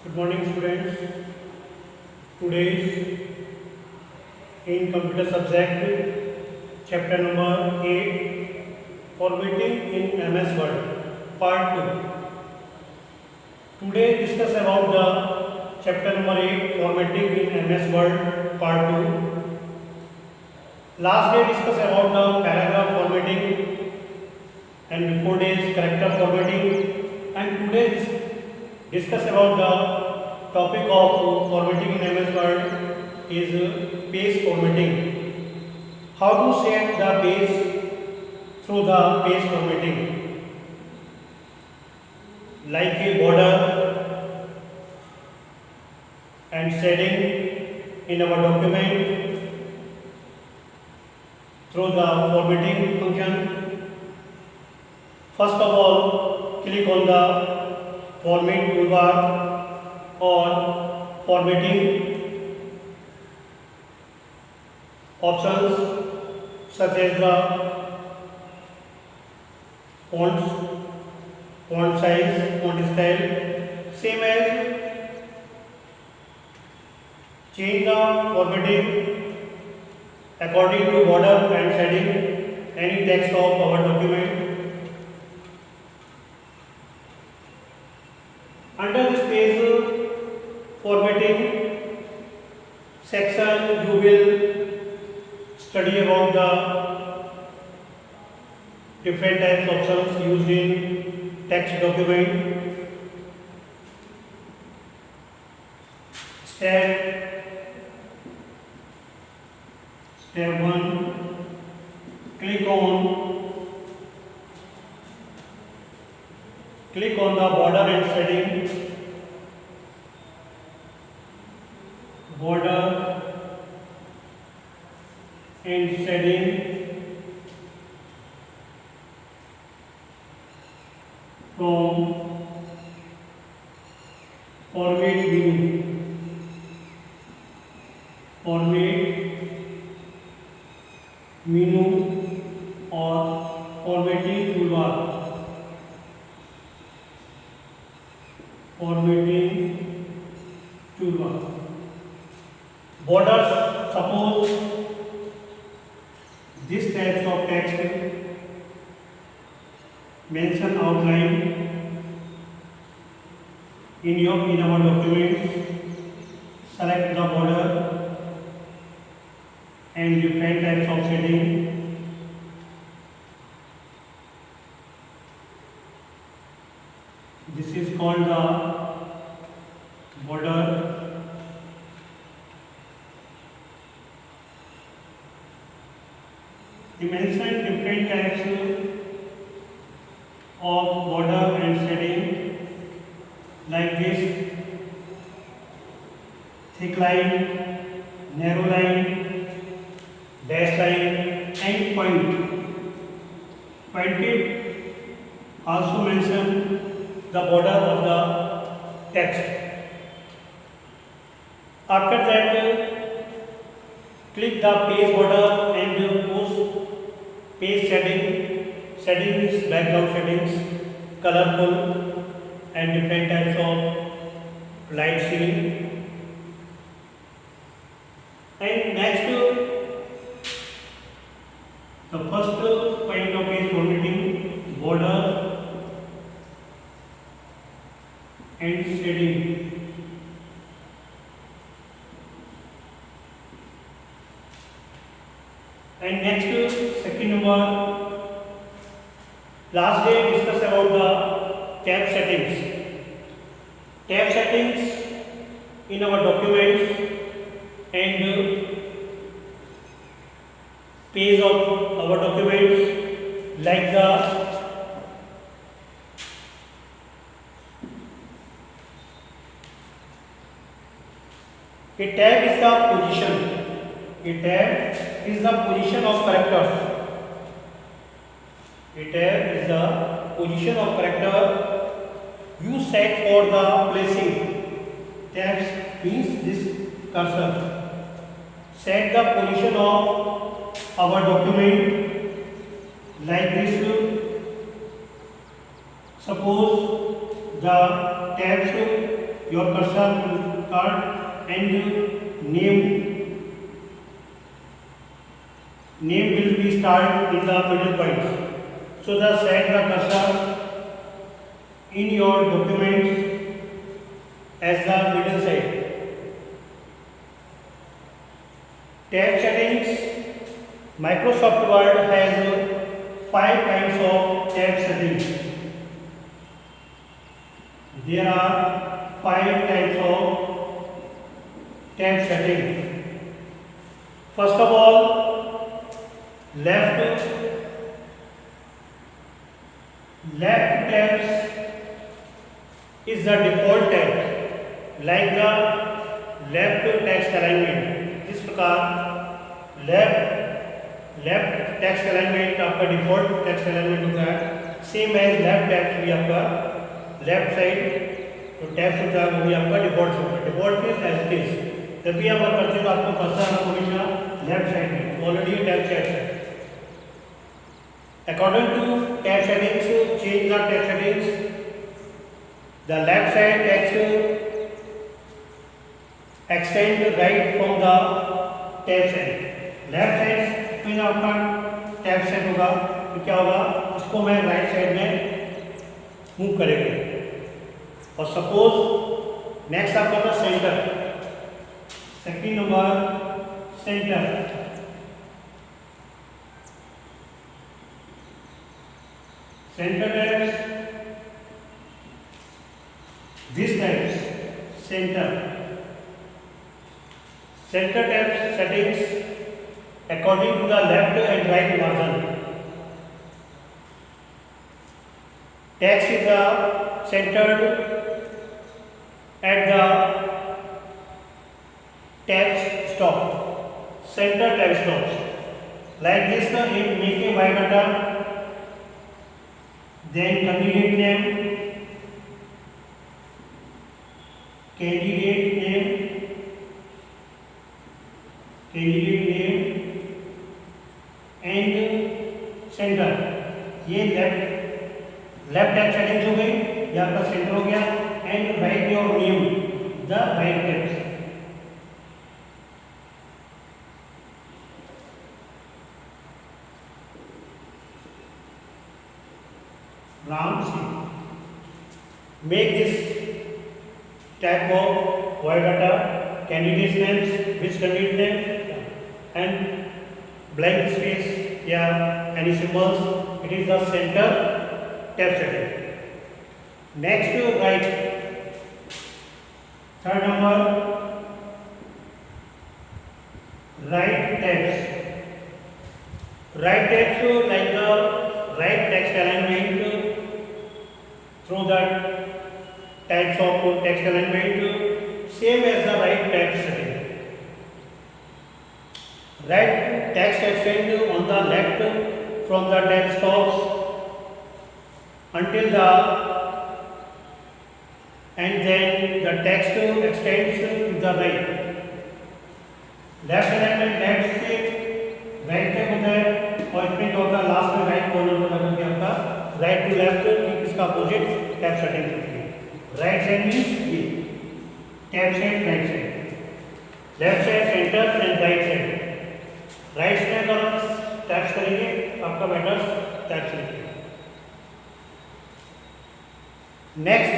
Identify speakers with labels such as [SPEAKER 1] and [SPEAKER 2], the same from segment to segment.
[SPEAKER 1] Good morning, students. Today in computer subject, chapter number 8, formatting in MS Word, part 2. Today discuss about the chapter number 8, formatting in MS Word, part 2. Last day discuss about the paragraph formatting and before days character formatting, and today discuss about the topic of formatting in MS Word is page formatting. How to set the page through the page formatting, like a border and shading in our document through the formatting function. First of all, click on the format toolbar or formatting options such as the fonts, font size, font style, same as change the formatting according to border and shading any text of our document. Under this page formatting section, you will study about the different types of options used in text document. Step 1, click on the border and shading. Border and shading from format menu. Format menu or formatting toolbar. Formatting toolbar. Borders, suppose this types of text mention outline in our document. Select the border and different types of shading. This is called the border. We mentioned different types of border and shading like this: thick line, narrow line, dash line, and point. Pointed also mention the border of the text. After that, click the page border and push page shading. Shading is background shadings, colorful and different types of light shading. And next, the first point of page formatting, border and shading. And next, second number, last day discuss about the tab settings. Tab settings in our documents and page of our documents, like a tab is the position. A tab is the position of characters. A tab is the position of character you set for the placing. Tabs means this cursor. Set the position of our document like this. Suppose the tabs your cursor will start and name will be start in the middle point. So the set the cursor in your documents as the middle side. Tab settings. Microsoft Word has 5 kinds of tab settings. There are 5 types of tab settings. First of all, left tabs is the default tab, like the left text alignment. इस प्रकार left text alignment आपका default text alignment होता है, same as left tabs भी आपका left side जो tabs होता है वो भी आपका डिफॉल्ट होता है. Default means as it is. जब भी आप करते हो तो आपको कर्सर हमेशा लेफ्ट साइड में ऑलरेडी टैब सेट है. According to tab settings, change the tab settings. The left side text extend right from the tab side. Left side में जब आपका टैब सेट होगा तो क्या होगा, उसको मैं राइट साइड में मूव करेंगे. और सपोज नेक्स्ट आपका था centre. Second number centre. Centre tabs, this tabs centre. Center tab settings according to the left and right margin. Text is centered at the tab stop. Center tab stops. Like this, in making Y data, then candidate name, candidate name and center. ये left tab settings हो गई, ये आपका center हो गया. And right your name the right tabs. Ram Singh. Make this type of Y data candidates names, which candidate name, and blank space या any symbols. It is the center tab setting. Next, right. Third number, right tabs. Right tabs like the right text alignment through the types of text alignment. Same as the right tab setting. Right text extend on the left from the tab stops until the and then the text extends to the right. Left alignment left से right तक होता है और इसमें क्या होता है last में राइट कॉर्नर पर लगा के आपका राइट टू लेफ्ट ठीक इसका अपोजिट टैब सेटिंग होती है. राइट साइड मीन्स ये tab side right side, left side centre and right side. Right side अगर टैब्स करेंगे आपका better tab select. Next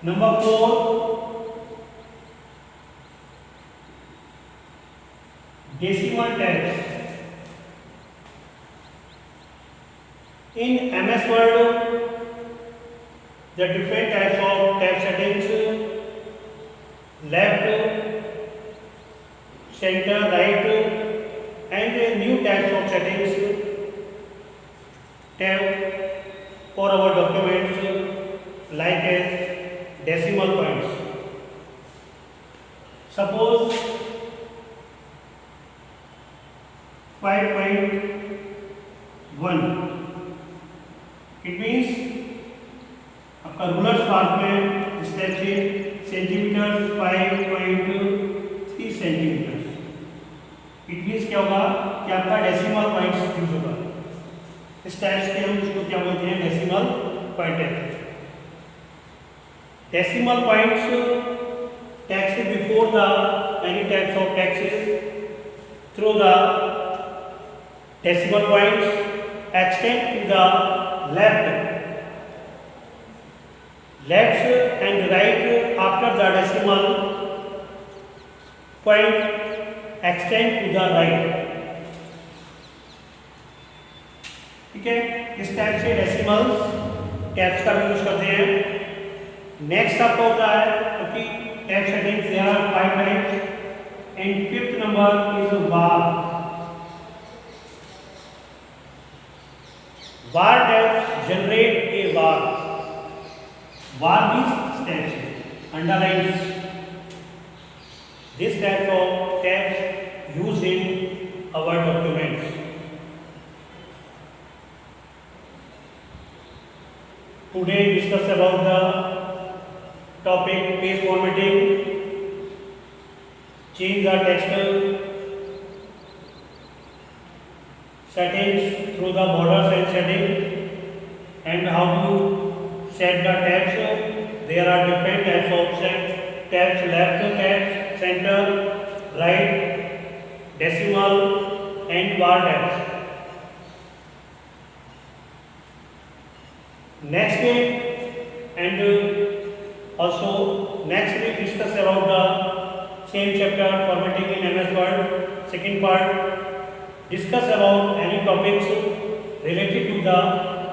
[SPEAKER 1] number 4, decimal tabs. In MS Word, the different types of tab settings, left, center, right, and new types of settings tab for our documents like as decimal points. Suppose 5.1, it means आपका ruler part में इस type से centimetre 5.3 centimetre. It means क्या होगा कि आपका decimal points use होगा. इस टाइप से हम इसको क्या बोलते हैं, डेसिमल पॉइंट है. Decimal points text before the any types of texts through the decimal points extend to the left and right after the decimal point extend to the right. ठीक है, इस टाइप से डेसिमल्स टैब्स का भी use करते हैं। Next आपका होता है क्योंकि tab settings there are 5 types and fifth number is var tabs generate a var means tabs underlines this type of tabs used in our documents. Today discuss about the topic page formatting, change the text settings through the borders and setting, and how to set the tabs. There are different types of tabs: left tabs, center, right, decimal, and var tabs. Next and also next we discuss about the same chapter formatting in MS Word. Second part discuss about any topics related to the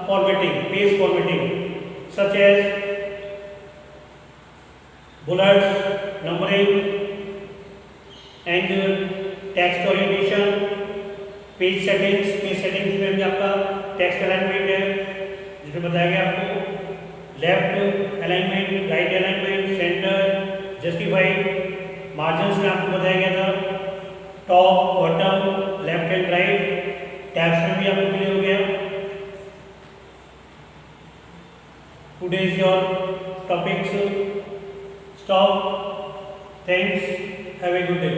[SPEAKER 1] formatting, page formatting, such as bullets, numbering, and text orientation, page settings. Page settings में भी आपका text alignment है, जिसमें बताया गया आपको left alignment, right alignment, centre, justify, margins में आपको बताया गया था, top, bottom, left and right, tabs में भी आपको क्लियर हो गया। Today is your topics. Stop. Thanks. Have a good day.